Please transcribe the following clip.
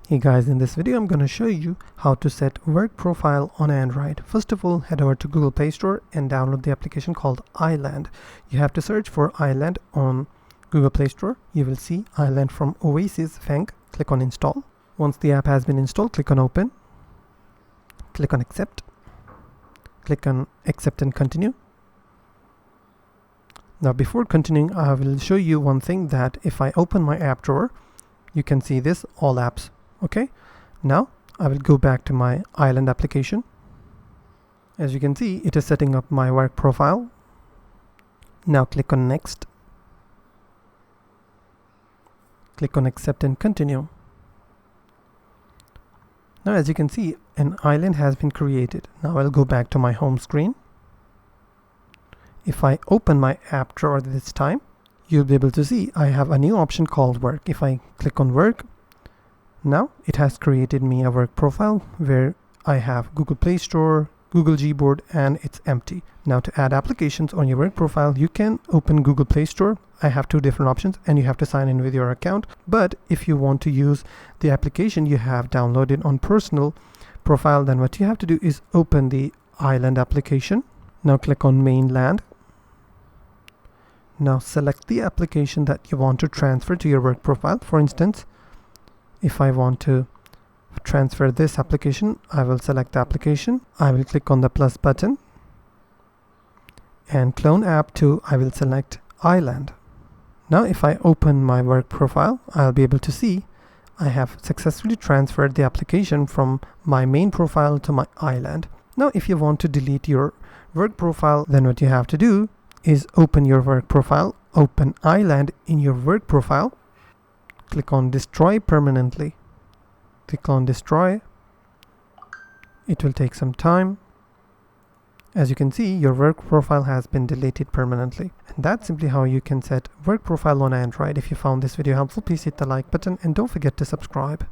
Hey guys, in this video I'm going to show you how to set work profile on Android. First of all, head over to Google Play Store and download the application called iLand. You have to search for iLand on Google Play Store. You will see iLand from Oasis Feng. Click on install. Once the app has been installed, click on open. Click on accept. Click on accept and continue. Now before continuing, I will show you one thing, that if I open my app drawer, you can see this all apps. Okay, now I will go back to my iLand application. As you can see, it is setting up my work profile. Now click on next. Click on accept and continue. Now as you can see, an iLand has been created. Now I'll go back to my home screen. If I open my app drawer this time, you'll be able to see I have a new option called work. If I click on work, now it has created me a work profile where I have Google Play Store, Google Gboard, and it's empty. Now to add applications on your work profile, you can open Google Play Store. I have two different options and you have to sign in with your account. But if you want to use the application you have downloaded on personal profile, then what you have to do is open the iLand application. Now click on mainland. Now select the application that you want to transfer to your work profile. For instance, if I want to transfer this application, I will select the application. I will click on the plus button and clone app to, I will select iLand. Now if I open my work profile, I'll be able to see I have successfully transferred the application from my main profile to my iLand. Now if you want to delete your work profile, then what you have to do is open your work profile, open iLand in your work profile, click on destroy permanently. Click on destroy. It will take some time. As you can see, your work profile has been deleted permanently. And that's simply how you can set work profile on Android. If you found this video helpful, please hit the like button and don't forget to subscribe.